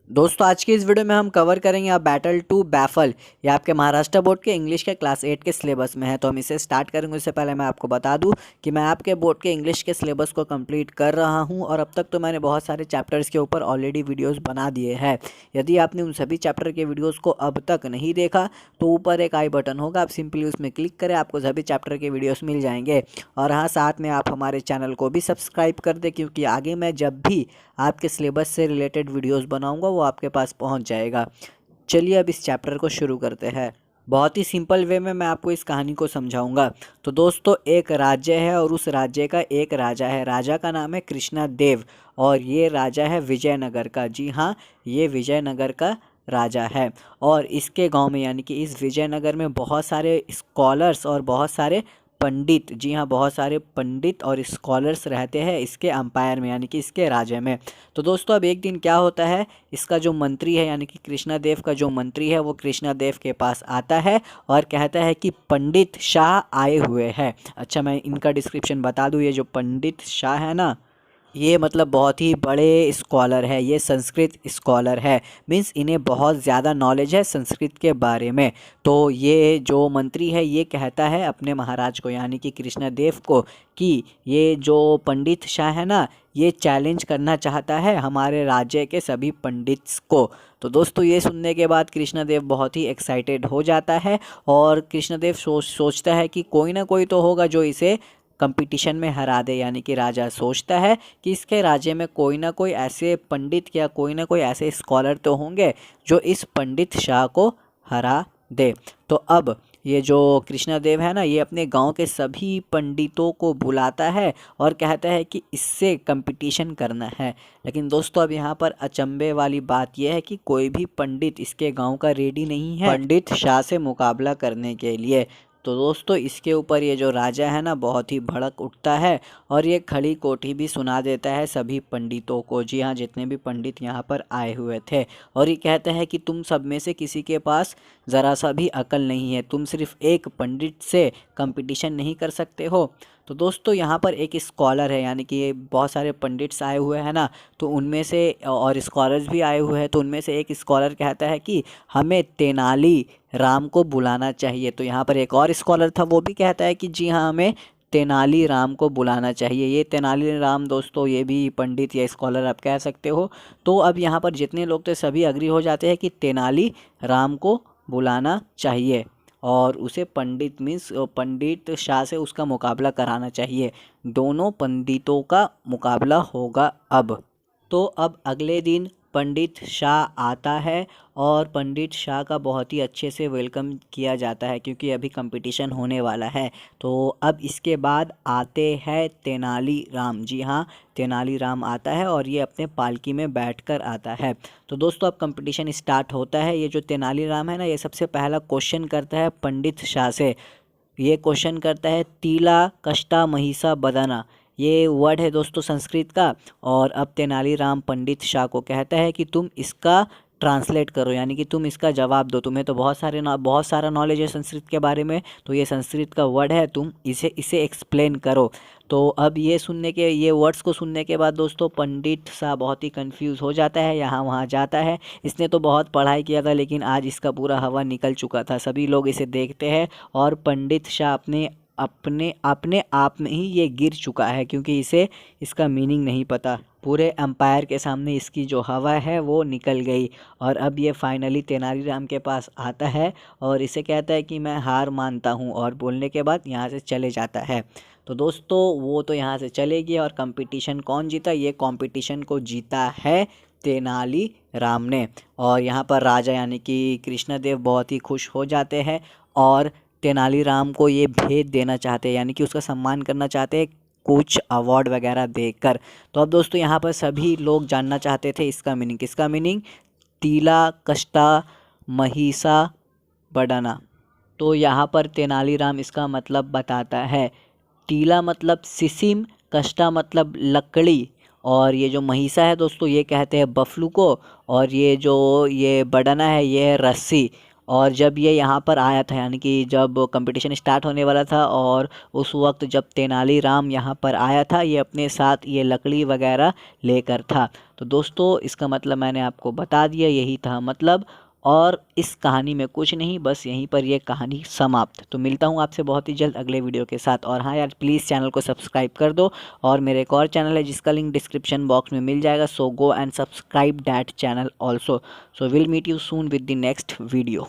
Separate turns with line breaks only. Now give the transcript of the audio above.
दोस्तों आज की इस वीडियो में हम कवर करेंगे आप बैटल टू बैफल। ये आपके महाराष्ट्र बोर्ड के इंग्लिश के क्लास 8 के सिलेबस में है। तो हम इसे स्टार्ट करेंगे उससे पहले मैं आपको बता दूं कि मैं आपके बोर्ड के इंग्लिश के सिलेबस को कंप्लीट कर रहा हूं और अब तक तो मैंने बहुत सारे चैप्टर्स के ऊपर ऑलरेडी वीडियोस बना दिए हैं। यदि आपने उन सभी चैप्टर के वीडियोज़ को अब तक नहीं देखा तो ऊपर एक आई बटन होगा, आप सिंपली उसमें क्लिक करें, आपको सभी चैप्टर के वीडियोज़ मिल जाएंगे। और हाँ, साथ में आप हमारे चैनल को भी सब्सक्राइब कर दें, क्योंकि आगे मैं जब भी आपके सिलेबस से रिलेटेड वीडियोस बनाऊंगा वो आपके पास पहुंच जाएगा। चलिए अब इस चैप्टर को शुरू करते हैं। बहुत ही सिंपल वे में मैं आपको इस कहानी को समझाऊंगा। तो दोस्तों, एक राज्य है और उस राज्य का एक राजा है। राजा का नाम है कृष्णा देव और ये राजा है विजयनगर का। जी हाँ, ये विजयनगर का राजा है। और इसके गांव में यानी कि इस विजयनगर में बहुत सारे स्कॉलर्स और बहुत सारे पंडित, जी हाँ, बहुत सारे पंडित और स्कॉलर्स रहते हैं इसके अंपायर में यानी कि इसके राज्य में। तो दोस्तों, अब एक दिन क्या होता है, इसका जो मंत्री है यानी कि कृष्णदेव का जो मंत्री है वो कृष्णदेव के पास आता है और कहता है कि पंडित शाह आए हुए हैं। अच्छा, मैं इनका डिस्क्रिप्शन बता दूँ। ये जो पंडित शाह है ना, ये मतलब बहुत ही बड़े स्कॉलर है, ये संस्कृत स्कॉलर है। मीन्स इन्हें बहुत ज़्यादा नॉलेज है संस्कृत के बारे में। तो ये जो मंत्री है ये कहता है अपने महाराज को यानी कि कृष्णदेव को कि ये जो पंडित शाह है ना, ये चैलेंज करना चाहता है हमारे राज्य के सभी पंडित्स को। तो दोस्तों, ये सुनने के बाद कृष्णदेव बहुत ही एक्साइटेड हो जाता है और कृष्णदेव सोचता है कि कोई ना कोई तो होगा जो इसे कंपटीशन में हरा दे। यानी कि राजा सोचता है कि इसके राज्य में कोई ना कोई ऐसे पंडित या कोई ना कोई ऐसे स्कॉलर तो होंगे जो इस पंडित शाह को हरा दे। तो अब ये जो कृष्णदेव है ना, ये अपने गांव के सभी पंडितों को बुलाता है और कहता है कि इससे कंपटीशन करना है। लेकिन दोस्तों, अब यहाँ पर अचंभे वाली बात यह है कि कोई भी पंडित इसके गांव का रेडी नहीं है पंडित शाह से मुकाबला करने के लिए। तो दोस्तों, इसके ऊपर ये जो राजा है ना बहुत ही भड़क उठता है और ये खड़ी कोठी भी सुना देता है सभी पंडितों को। जी हाँ, जितने भी पंडित यहाँ पर आए हुए थे। और ये कहता है कि तुम सब में से किसी के पास ज़रा सा भी अकल नहीं है, तुम सिर्फ एक पंडित से कंपटीशन नहीं कर सकते हो। तो दोस्तों, यहाँ पर एक स्कॉलर है यानी कि ये बहुत सारे पंडित्स आए हुए हैं ना, तो उनमें से और स्कॉलर्स भी आए हुए हैं। तो उनमें से एक स्कॉलर कहता है कि हमें तेनाली राम को बुलाना चाहिए। तो यहाँ पर एक और स्कॉलर था, वो भी कहता है कि जी हाँ, हमें तेनाली राम को बुलाना चाहिए। ये तेनाली राम दोस्तों, ये भी पंडित या स्कॉलर आप कह सकते हो। तो अब यहाँ पर जितने लोग थे सभी अग्री हो जाते हैं कि तेनाली राम को बुलाना चाहिए और उसे पंडित मीन्स पंडित शाह से उसका मुकाबला कराना चाहिए। दोनों पंडितों का मुकाबला होगा अब। तो अब अगले दिन पंडित शाह आता है और पंडित शाह का बहुत ही अच्छे से वेलकम किया जाता है क्योंकि अभी कंपटीशन होने वाला है। तो अब इसके बाद आते हैं तेनाली राम। जी हाँ, तेनाली राम आता है और ये अपने पालकी में बैठकर आता है। तो दोस्तों, अब कंपटीशन स्टार्ट होता है। ये जो तेनाली राम है ना, ये सबसे पहला क्वेश्चन करता है पंडित शाह से। ये क्वेश्चन करता है तीला कष्टा महिषा बदना। ये वर्ड है दोस्तों संस्कृत का। और अब तेनालीराम पंडित शाह को कहता है कि तुम इसका ट्रांसलेट करो यानी कि तुम इसका जवाब दो। तुम्हें तो बहुत सारा नॉलेज है संस्कृत के बारे में, तो ये संस्कृत का वर्ड है, तुम इसे एक्सप्लेन करो। तो अब ये वर्ड्स को सुनने के बाद दोस्तों पंडित शाह बहुत ही कंफ्यूज हो जाता है, यहाँ वहाँ जाता है। इसने तो बहुत पढ़ाई किया था लेकिन आज इसका पूरा हवा निकल चुका था। सभी लोग इसे देखते हैं और पंडित शाह अपने अपने अपने आप में ही ये गिर चुका है क्योंकि इसे इसका मीनिंग नहीं पता। पूरे एम्पायर के सामने इसकी जो हवा है वो निकल गई और अब ये फाइनली तेनालीराम के पास आता है और इसे कहता है कि मैं हार मानता हूँ और बोलने के बाद यहाँ से चले जाता है। तो दोस्तों, वो तो यहाँ से चले गए और कंपटीशन कौन जीता? ये कंपटीशन को जीता है तेनाली राम ने। और यहाँ पर राजा यानी कि कृष्णदेव बहुत ही खुश हो जाते हैं और तेनालीराम को ये भेद देना चाहते हैं यानी कि उसका सम्मान करना चाहते हैं कुछ अवार्ड वगैरह देकर। तो अब दोस्तों, यहाँ पर सभी लोग जानना चाहते थे इसका मीनिंग। किसका मीनिंग? तीला कष्टा महिषा बडना। तो यहाँ पर तेनालीराम इसका मतलब बताता है। टीला मतलब सिसिम, कष्टा मतलब लकड़ी और ये जो महिषा है दोस्तों ये कहते हैं बफलू को और ये जो ये बडना है ये है रस्सी। और जब ये यहाँ पर आया था, यानी कि जब कंपटीशन स्टार्ट होने वाला था, और उस वक्त जब तेनालीराम यहाँ पर आया था, ये अपने साथ ये लकड़ी वगैरह लेकर था। तो दोस्तों इसका मतलब मैंने आपको बता दिया, यही था मतलब। और इस कहानी में कुछ नहीं, बस यहीं पर ये कहानी समाप्त। तो मिलता हूँ आपसे बहुत ही जल्द अगले वीडियो के साथ। और हाँ यार, प्लीज़ चैनल को सब्सक्राइब कर दो। और मेरे एक और चैनल है जिसका लिंक डिस्क्रिप्शन बॉक्स में मिल जाएगा, so go and subscribe that channel also. So will meet you soon with the next video.